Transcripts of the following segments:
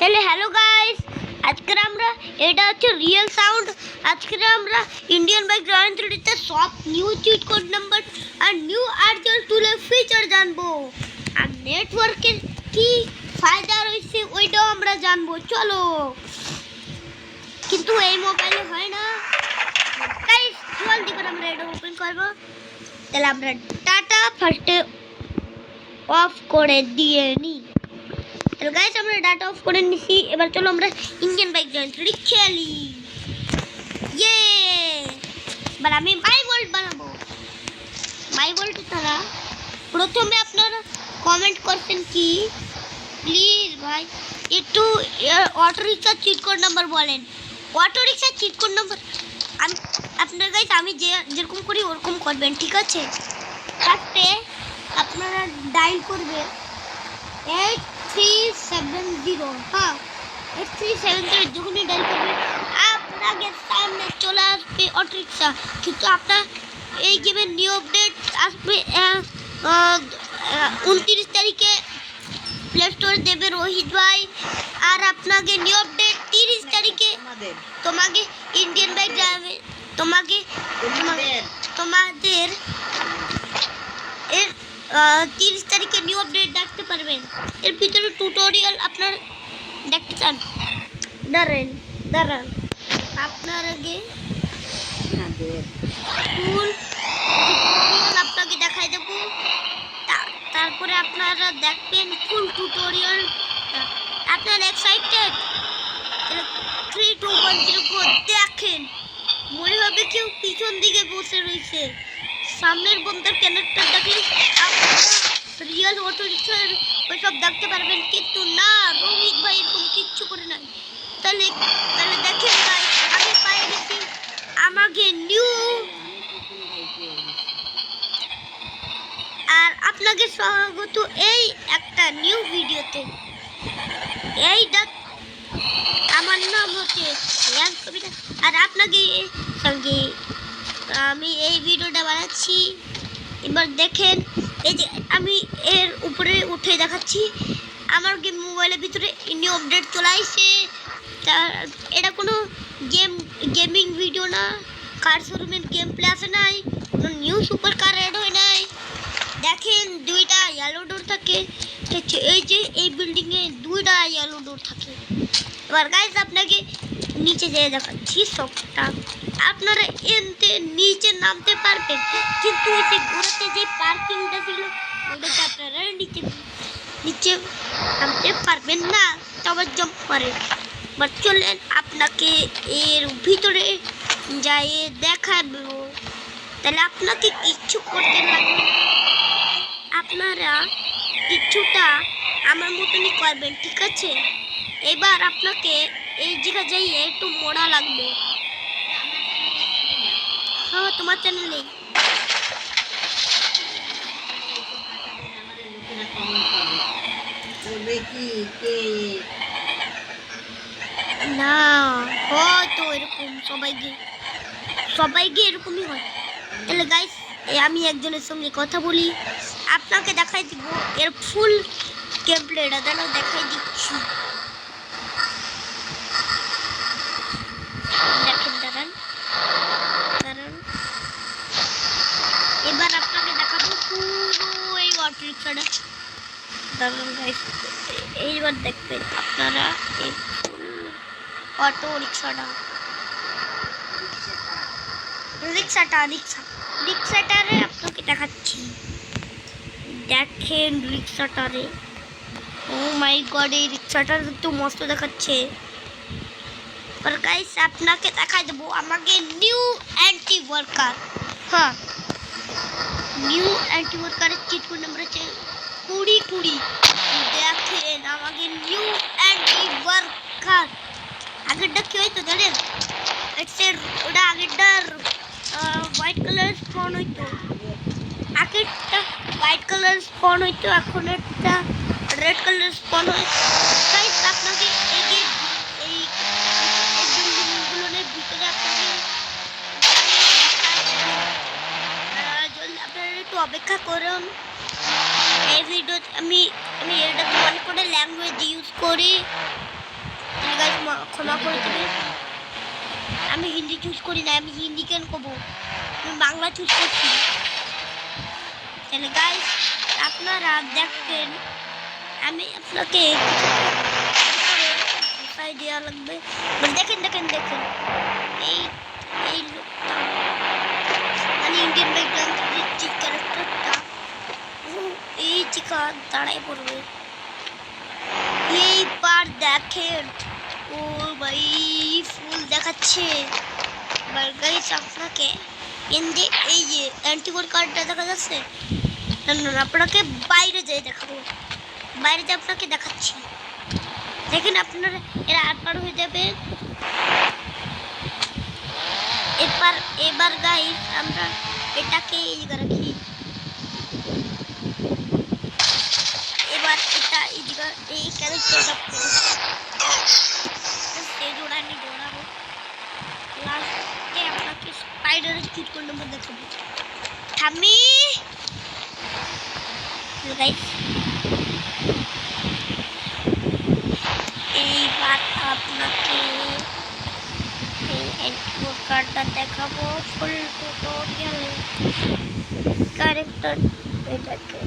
তাহলে hello guys, আজকে আমরা এটা হচ্ছে রিয়েল সাউন্ড। আজকে আমরা ইন্ডিয়ান বাইক রয়্যাল এনফিল্ডের সব নিউ চিট কোড নাম্বার আর নিউ আরটিএল টুলের ফিচার জানবো, আর নেটওয়ার্কের কি ফায়দা রয়েছে ওইটাও আমরা জানবো। চলো, কিন্তু এই মোবাইলে হয় না গাইস, জলদি করে আমরা এটা ওপেন করবো। তাহলে আমরা ডাটা ফার্স্টে অফ করে দিয়ে নিই। তাহলে গাইস আমরা ডাটা অফ করে নিছি। এবার চলো আমরা ইন্ডিয়ান বাইক রয়্যাল এনফিল্ড খেলি। ইয়ে, এবার আমি মাই ওয়ার্ল্ড বানাবো। মাই ওয়ার্ল্ড তারা প্রথমে আপনারা কমেন্ট করছেন কি, প্লিজ ভাই একটু অটো রিক্সার চিট কোড নাম্বার বলেন। অটো রিক্সার চিট কোড নাম্বার আমি আপনার গাইস আমি যেরকম করি ওরকম করবেন, ঠিক আছে? ফার্স্টে আপনারা ডায়াল করবেন 8370। হ্যাঁ, 8370 যখনই ডায়াল করবেন আপনাদের সামনে চলে আসবে অটো রিক্সা। কিন্তু আপনার এই গেমের নিউ আপডেট আসবে 29 তারিখে প্লে স্টোর দেবে রোহিত ভাই। আর আপনাকে নিউ আপডেট 30 তারিখে তোমাকে ইন্ডিয়ান বাইক যাবে, তোমাদের এর 30 তারিখে নিউ আপডেট দেখতে পারবেন। এর ভিতরে টিউটোরিয়াল আপনার দেখতে চান, দাঁড়ান আপনার আগে ফুল আপনাকে দেখাই দেবো, তারপরে আপনারা দেখবেন ফুল টিউটোরিয়াল। আপনার এক্সাইটেড? 3 2 1 0 গো। দেখেন, মনে হবে কেউ পিছন দিকে বসে রয়েছে। সামনের বন্ধুর কানেক্টর দেখলে আপনারা রিয়েল অটো রিক্সার ওইসব দেখতে পারবেন, কিন্তু না, রোহিত ভাই এরকম কিচ্ছু করে নাই। তাহলে দেখেন ভাই, আমি পাই গেছি আমাকে নিউ। আর আপনাকে স্বাগত এই একটা নিউ ভিডিওতে। আমার নাম হচ্ছে রিয়াজ কবিতা, আর আপনাকে সঙ্গে আমি এই ভিডিওটা বানাচ্ছি। এবার দেখেন, এই যে আমি এর উপরে উঠে দেখাচ্ছি আমার গেম মোবাইলের ভিতরে নিউ আপডেট চলে আসছে। এটা কোনো গেমিং ভিডিও না, কার শোরুমের গেম প্লে আসে নাই, কোনো নিউ সুপার কার অ্যাড হয় নাই। দেখেন দুইটা ইয়েলো ডোর থাকে, এই যে এই বিল্ডিংয়ে দুইটা ইয়েলো ডোর থাকে। এবার গাইস আপনাকে নিচে যেয়ে দেখাচ্ছি সবটা। আপনারা এনতে নিচে নামতে পারবেন, কিন্তু ওই যে ঘোরাতে যে পার্কিংটা ছিল ওইটাতে আপনারা নিচে নামতে পারবেন না, তবে জাম্প করে। বাট চলেন আপনাকে এর ভিতরে যাই দেখাবো। তাহলে আপনাকে কিচ্ছু করতে লাগবে, আপনারা কিছুটা আমার মতনই করবেন, ঠিক আছে? এবার আপনাকে এই জায়গা যাইয়ে একটু মোড়া লাগবে। হ্যাঁ, তোমার চ্যানেলে না হয়তো এরকম সবাইকে এরকমই হয়। তাহলে গাইস আমি একজনের সঙ্গে কথা বলি, আপনাকে দেখাই দিব এর ফুল গেম প্লেটা। তাহলে দেখাই দিচ্ছি, দেখেন, দাঁড়ান। এবার আপনাকে দেখাবো পুরো এই অটো রিক্সাটা। দাঁড়ান গাইস, এইবার দেখবেন আপনারা এই অটো রিক্সাটারে আপনাকে দেখাচ্ছি। দেখেন রিক্সাটারে, ও মাই গড, এই রিক্সাটা তো মস্ত দেখাচ্ছে। আর গাইস আপনাকে দেখাই দেবো আমাকে নিউ অ্যান্টি ওয়ার্কার। হ্যাঁ, নিউ অ্যান্টি ওয়ার্কারের চিট কোড নাম্বার হচ্ছে 2020। দেখেন আমাকে নিউ অ্যান্টি ওয়ার্কার। আগেরটা কি হইতো জানেন? ওটা আগেরটার হোয়াইট কালার স্পন হইতো, এখন একটা রেড কালার স্পন হয়। গাইস আপনাকে এই বিল্ডিংগুলোর ভিতরে আপনাকে আপনারা একটু অপেক্ষা করুন। এই ভিডিও আমি এটা অনেক করে ল্যাঙ্গুয়েজ ইউজ করি। ক্ষমা করে দেবেন। আমি হিন্দি চুজ করি না, আমি হিন্দি কেন করবো, আমি বাংলা চুজ করছি। তাহলে গাইস আপনারা দেখবেন, আমি আপনাকে দেওয়া লাগবে। দেখেন দেখেন দেখেন এই এই লোকটা মানে ইন্ডিয়ান ব্যাকগ্রাউন্ড যে ক্যারেক্টারটা এই চিকা দাঁড়ায় পড়বে। এইবার দেখেন ও ভাই ফুল দেখাচ্ছে। গাইস আপনাকে এই যে অ্যান্টিকোড কার্ডটা দেখা যাচ্ছে না, আপনাকে বাইরে যেয়ে দেখাবো, বাইরে যে আপনাকে দেখাচ্ছি। দেখেন আপনারা এরা আটবার হয়ে যাবে। এবার গাইস আমরা এটাকে এই জায়গা রাখি। এবার এটা এই জায়গা এই ক্যারেক্টারটা জোড়াবো। লাস্টে আপনাকে স্পাইডারের কিট কোড নাম্বার দেখাবো। থামি গাইস এইবার আপনাকে এই অ্যান্টিকোড কার্ডটা দেখাবো ফুল টিউটোরিয়াল ক্যারেক্টার। এটাকে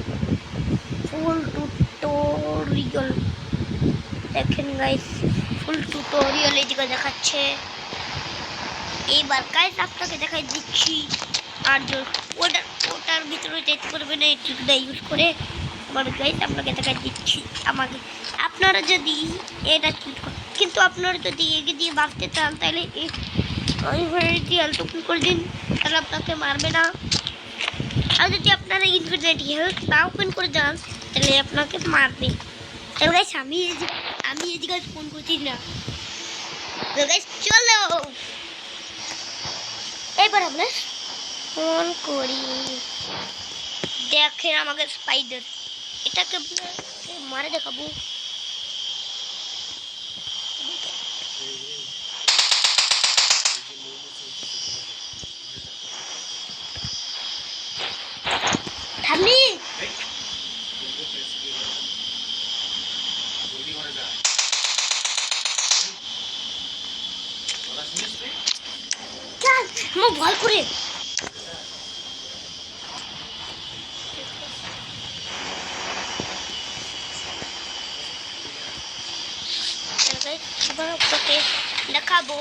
ফুল টিউটোরিয়াল দেখেন গাইস, ফুল টিউটোরিয়াল এই জায়গা দেখাচ্ছে। এইবার গাইস আপনাকে দেখাই দিচ্ছি। আর ওটার ভিতরে যেতে পারবে না এই ট্রিকটা ইউজ করে। আবার গাইস আপনাকে দেখাই দিচ্ছি। আমাকে আপনারা যদি এটা চুজ করেন, কিন্তু আপনারা যদি এগিয়ে দিয়ে ভাগতে চান তাহলে হেলথ করে দিন, তাহলে আপনাকে মারবে না। আর যদি আপনারা ইনফিনিটি হেলথ না ওপেন করে যান তাহলে আপনাকে মারবে। তাহলে গাইস আমি এই জায়গায় ফোন করছি না। গাইস চলো এবার আমরা ফোন করি। দেখেন আমাকে স্পাইডার, এটাকে মারে দেখাবো। থামি আমার ভয় করে দেখাবো।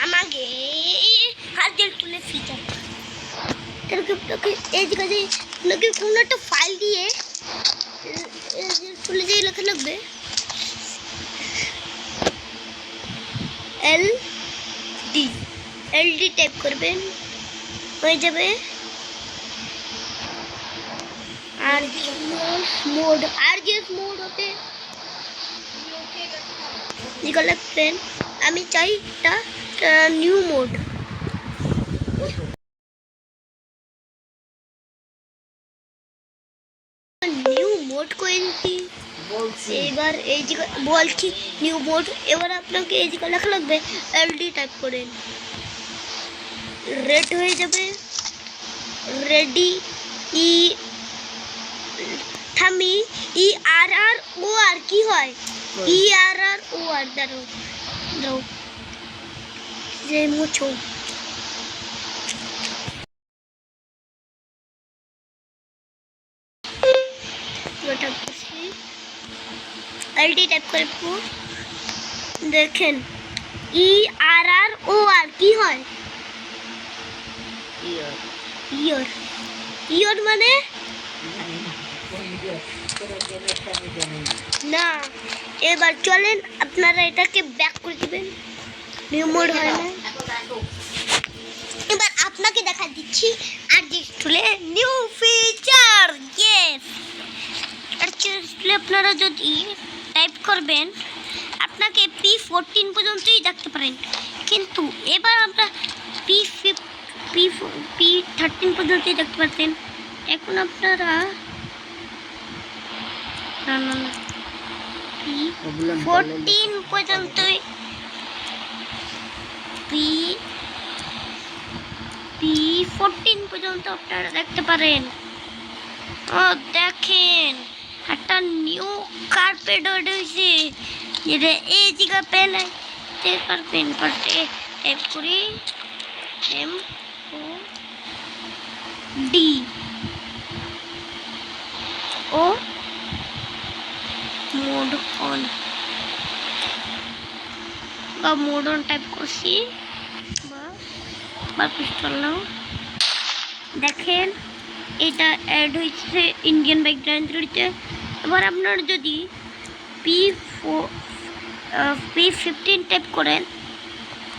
আমাকে হাতের তুলে ফিচার এই জায়গায় কোনো একটা ফাইল দিয়ে তুলে দিয়ে লেখা লাগবে LD টাইপ করবেন, হয়ে যাবে। RGS মোড হতে লিখবেন। আমি চাই এটা নিউ মোড। নিউ মোড করে দিচ্ছি। এবার এই জায়গা বলছি নিউ মোড। এবার আপনাকে এই জায়গা লেখা লাগবে LD টাইপ করেন, রেড হয়ে যাবে। রেডি থামি ERROR কি হয়? ERROR দাঁড়াও যে মুছো LD টাইপ করবো। দেখেন ERROR কি হয়? ইয়ার মানে না। এবার চলেন আপনারা এটাকে ব্যাক করে দিবেন, নিউ মোড হয় না। এবার আপনাকে দেখা দিচ্ছি RGS টুলে নিউ ফিচার। ইয়েস, RGS টুলে আপনারা যদি টাইপ করবেন আপনাকে P14 পর্যন্তই দেখতে পারেন, কিন্তু এবার আমরা P13 পর্যন্তই দেখতে পাচ্ছেন। এখন আপনারা না P14 পর্যন্তই P14 পর্যন্ত আপনারা দেখতে পারেন। ও দেখেন একটা নিউ কার্পেট হয়েছে, ये ए जगह पहले पेपर पेन पर टाइप करी MOD ओ मोड ऑन বা মোড অন টাইপ করছি বা পিস্তল নাও দেখেন এটা অ্যাড হয়েছে ইন্ডিয়ান বাইক ডাইরেক্টরিতে এবার আপনারা যদি P15 টাইপ করেন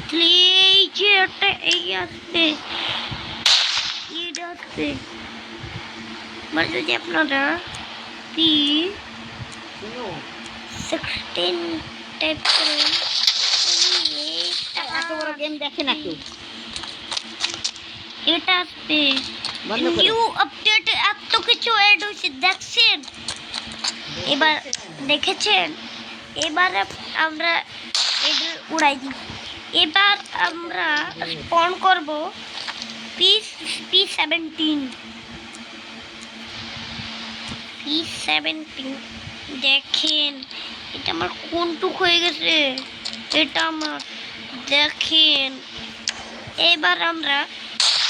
তাহলে এই যে একটা এই আসবে এটা আসবে এবার যদি আপনারা P16 টাইপ করেন এত বড় গেম দেখে না কেউ এটা আসবে নিউ আপডেট এত কিছু অ্যাড হয়েছে দেখছেন এবার দেখেছেন এবার আমরা এটা উড়াই দিই এবার আমরা স্পন করব P17 দেখেন এটা আমার কোনটুক হয়ে গেছে এটা আমার দেখেন এবার আমরা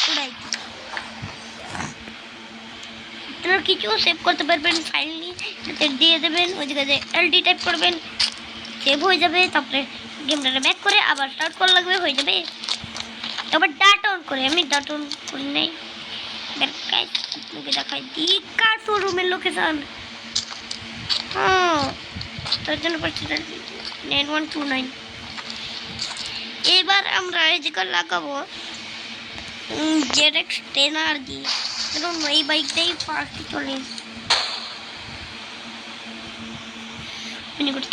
উড়াই দিই আপনারা কিছু সেভ করতে পারবেন ফাইল নিয়ে দিয়ে দেবেন ওই জায়গায় LD টাইপ করবেন সেভ হয়ে যাবে তারপরে গেমটা ব্যাক করে আবার স্টার্ট করা লাগবে হয়ে যাবে তারপর ডাটা অন করে আমি ডাটা অন করি নাই আপনাকে দেখাই দিই কার শোরুমের লোকেশন হ্যাঁ তার জন্য 9129 এবার আমরা এই জায়গা লাগাবো ZX 10R দিয়ে কারণ এই বাইকটাই ফার্স্ট চলে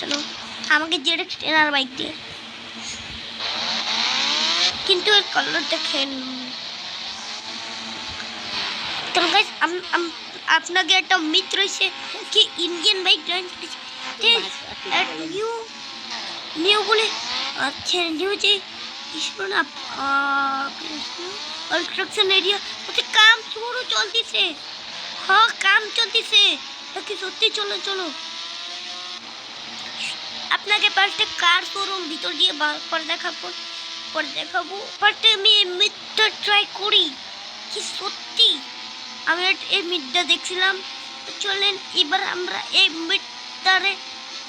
চলো আমাকে ZX 10R বাইক দিয়ে কিন্তু এর কালার দেখেন তো গাইস আপনাকে একটা মিথ রয়েছে কি ইন্ডিয়ান বাইক নিউ বলে আচ্ছা নিউ যে না কনস্ট্রাকশন এরিয়া ওতে কাম শুরু চলতেছে হ্যাঁ কাম চলতেছে কি সত্যি চলো চলো আপনাকে পাশে কার শোরুম ভিতর দিয়ে পর দেখাবো ফার্স্টে আমি মিথটা ট্রাই করি কি সত্যি আমি এই মিথটা দেখছিলাম চলেন এবার আমরা এই মিথটারে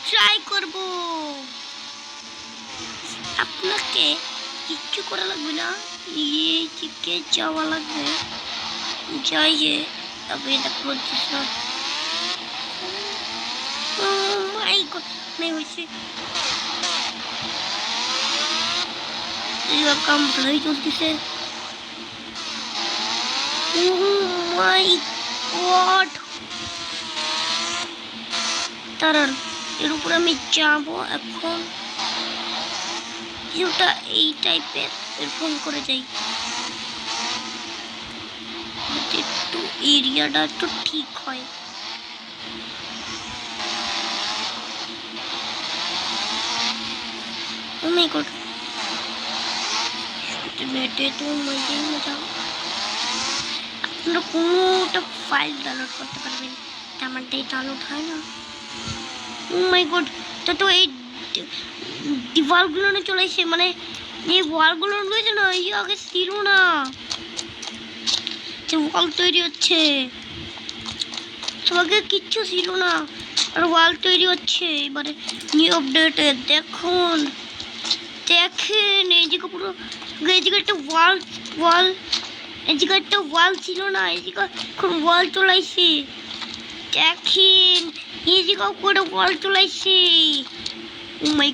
ট্রাই করব আপনাকে কিচ্ছু করা লাগবে না এই দিকে যাওয়া লাগবে যাইয়ে তবে এটা করছিস না ও মাই গড नहीं হয়েছে এবার কাম ভালোই চলতেছে ও মাই গড তারার এর উপর আমি যাবো এখন কিছুটা এই টাইপের এরকম করে যাই একটু এরিয়াটা একটু ঠিক হয় Oh my god. बेटे तो मजे में जाओ আপনারা কোনোটা ফাইল ডাউনলোড করতে পারবেন আমারটাই ডাউনলোড হয় না ও মাই গড তো এই দিওয়ালগুলো না চলে এসে মানে এই ওয়ালগুলো রয়েছে না এই আগে ছিল না যে ওয়াল তৈরি হচ্ছে সবাইকে কিচ্ছু ছিল না আর ওয়াল তৈরি হচ্ছে এবারে নিউ আপডেটে দেখুন দেখেন এই জায়গা পুরো এই জায়গা একটা ওয়াল এই জায়গা একটা ওয়াল ছিল না এই জায়গা এখন ওয়াল চলাইছে দেখেন এই জায়গা পুরো ওয়াল চলাইছে ও মাই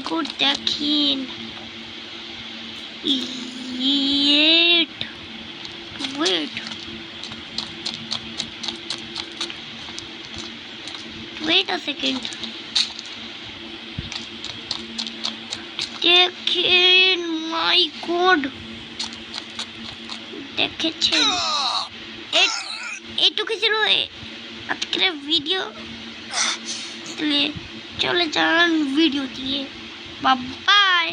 গড দেখেন wait a second দেখেন মাই গড দেখেছেন এইটুকু ছিল আজকের ভিডিও চলে যান ভিডিও দিয়ে বাই